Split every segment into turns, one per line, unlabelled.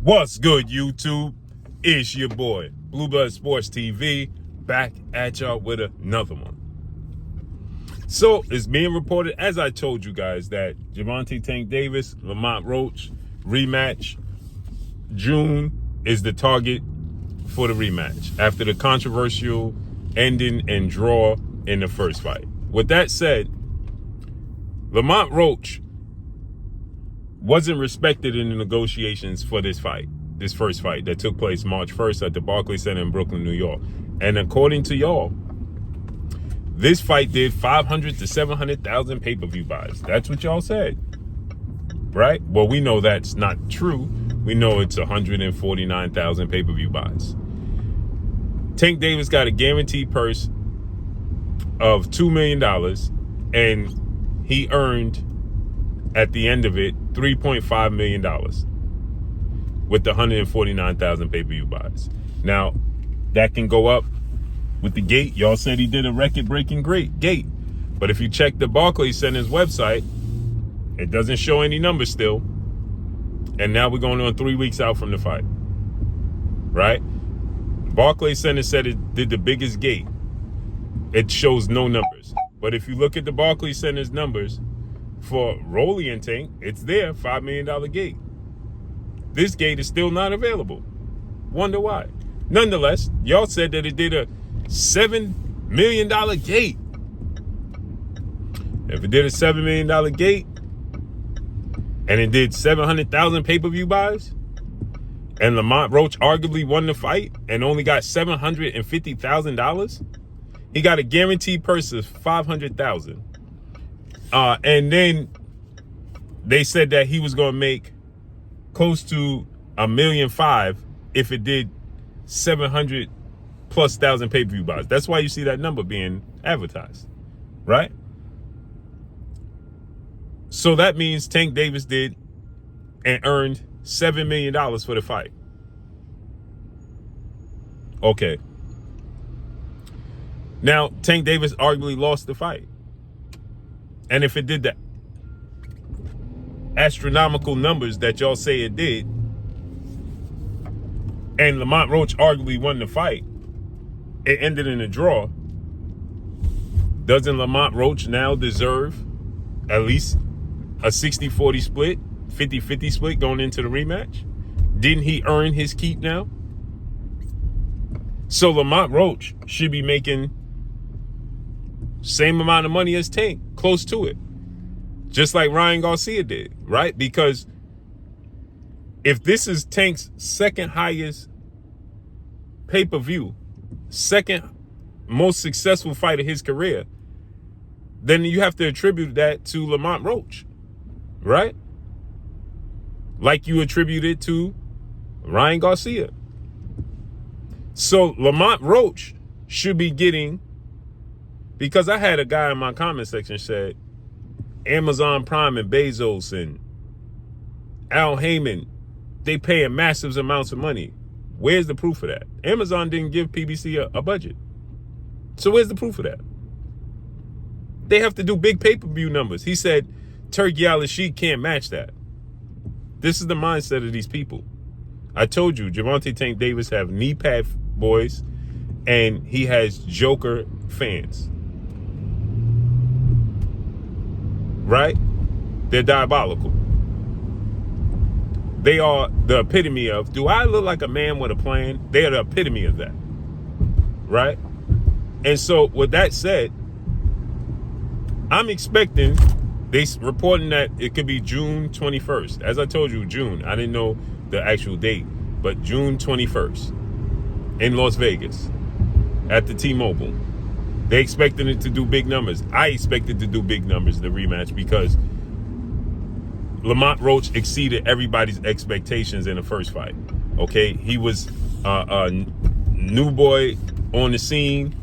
What's good, YouTube? It's your boy, Blueblood Sports TV, back at y'all with another one. So it's being reported, as I told you guys, that Gervonta Tank Davis, Lamont Roach, rematch. June is the target for the rematch after the controversial ending and draw in the first fight. With that said, Lamont Roach wasn't respected in the negotiations for this first fight that took place March 1st at the Barclays Center in Brooklyn, New York. And according to y'all, this fight did 500 to 700,000 pay-per-view buys. That's what y'all said, right? Well, we know that's not true. We know it's 149,000 pay-per-view buys. Tank Davis got a guaranteed purse of $2 million, and he earned, at the end of it, $3.5 million with the 149,000 pay-per-view buys. Now, that can go up with the gate. Y'all said he did a record-breaking gate. But if you check the Barclays Center's website, it doesn't show any numbers still. And now we're going on 3 weeks out from the fight, right? Barclays Center said it did the biggest gate. It shows no numbers. But if you look at the Barclays Center's numbers, for Rolly and Tank, it's there, $5 million gate. This gate is still not available. Wonder why. Nonetheless, y'all said that it did a $7 million gate. If it did a $7 million gate, and it did 700,000 pay-per-view buys, and Lamont Roach arguably won the fight and only got $750,000, he got a guaranteed purse of $500,000. And then they said that he was going to make close to $1.5 million if it did 700,000+ pay-per-view buys. That's why you see that number being advertised, right? So that means Tank Davis did and earned $7 million for the fight. Okay. Now, Tank Davis arguably lost the fight. And if it did the astronomical numbers that y'all say it did, and Lamont Roach arguably won the fight, it ended in a draw, doesn't Lamont Roach now deserve at least a 60-40 split, 50-50 split going into the rematch? Didn't he earn his keep now? So Lamont Roach should be making same amount of money as Tank, close to it, just like Ryan Garcia did, right? Because if this is Tank's second highest pay-per-view, second most successful fight of his career, then you have to attribute that to Lamont Roach, right? Like you attribute it to Ryan Garcia. So Lamont Roach should be getting, because I had a guy in my comment section said Amazon Prime and Bezos and Al Heyman, they paying massive amounts of money. Where's the proof of that? Amazon didn't give PBC a budget. So where's the proof of that? They have to do big pay-per-view numbers. He said Turkey Al Sheik can't match that. This is the mindset of these people. I told you, Gervonta Tank Davis have knee pad boys, and he has Joker fans. Right? They're diabolical. They are the epitome of, do I look like a man with a plan? They are the epitome of that. Right? And so with that said, I'm expecting, they reporting that it could be June 21st. As I told you, June. I didn't know the actual date, but June 21st in Las Vegas at the T-Mobile. They expected it to do big numbers. I expected to do big numbers in the rematch because Lamont Roach exceeded everybody's expectations in the first fight. Okay, he was a new boy on the scene.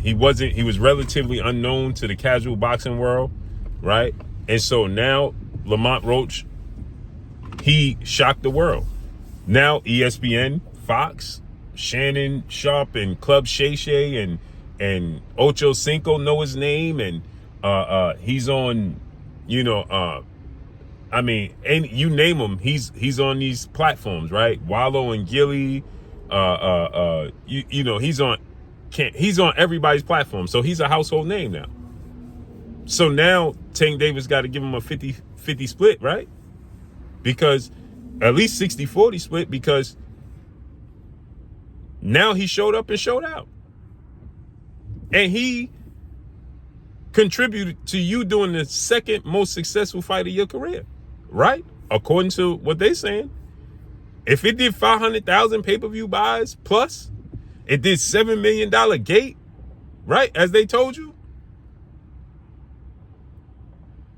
He was relatively unknown to the casual boxing world, right? And so now Lamont Roach, he shocked the world. Now ESPN, Fox, Shannon Sharp and Club Shay Shay and Ocho Cinco know his name, and he's on, I mean, and you name him, he's on these platforms, right? Wallow and Gilly, you know, he's on everybody's platform. So he's a household name now. So now Tank Davis got to give him a 50-50 split, right? Because at least 60-40 split, because now he showed up and showed out. And he contributed to you doing the second most successful fight of your career, right? According to what they're saying. If it did 500,000 pay-per-view buys plus, it did $7 million gate, right? As they told you.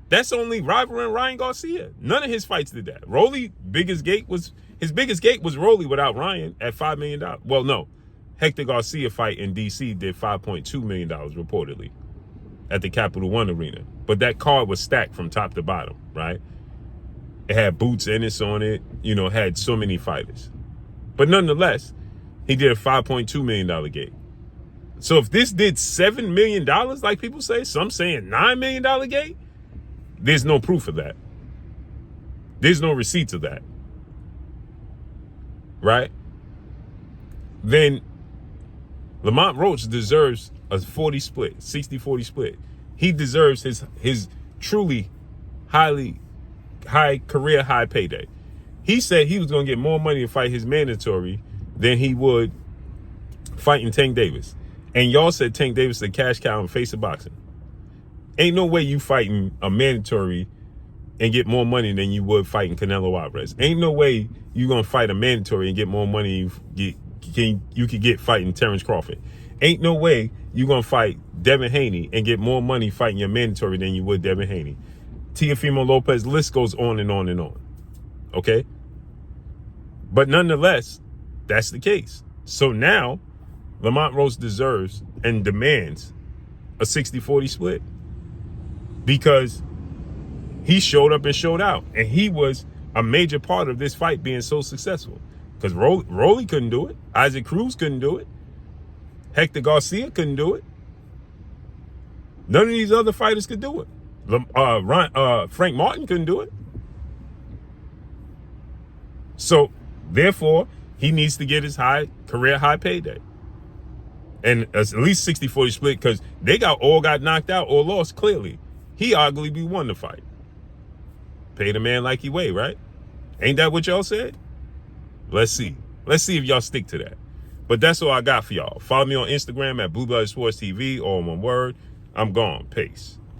That's only Rival and Ryan Garcia. None of his fights did that. His biggest gate was Rolly without Ryan at $5 million. Well, no. Hector Garcia fight in DC did $5.2 million reportedly at the Capital One Arena. But that card was stacked from top to bottom, right? It had Boots Ennis on it, you know, had so many fighters. But nonetheless, he did a $5.2 million gate. So if this did $7 million, like people say, some saying $9 million gate, there's no proof of that. There's no receipts of that. Right? Then Lamont Roach deserves a 40 split, 60-40 split. He deserves his truly high career high payday. He said he was going to get more money to fight his mandatory than he would fighting Tank Davis. And y'all said Tank Davis is a cash cow and face of boxing. Ain't no way you fighting a mandatory and get more money than you would fighting Canelo Alvarez. Ain't no way you gonna fight a mandatory and get more money you could get fighting Terrence Crawford. Ain't no way you gonna fight Devin Haney and get more money fighting your mandatory than you would Devin Haney. Teofimo Lopez, list goes on and on and on. Okay? But nonetheless, that's the case. So now, Lamont Roach deserves and demands a 60-40 split. Because he showed up and showed out. And he was a major part of this fight being so successful. Because Rolly couldn't do it. Isaac Cruz couldn't do it. Hector Garcia couldn't do it. None of these other fighters could do it. Frank Martin couldn't do it. So, therefore, he needs to get his career high payday. And at least 60-40 split, because they all got knocked out or lost clearly. He arguably won the fight. Pay the man like he weigh, right? Ain't that what y'all said? Let's see. Let's see if y'all stick to that. But that's all I got for y'all. Follow me on Instagram at Blue Blooded Sports TV, all one word. I'm gone. Peace.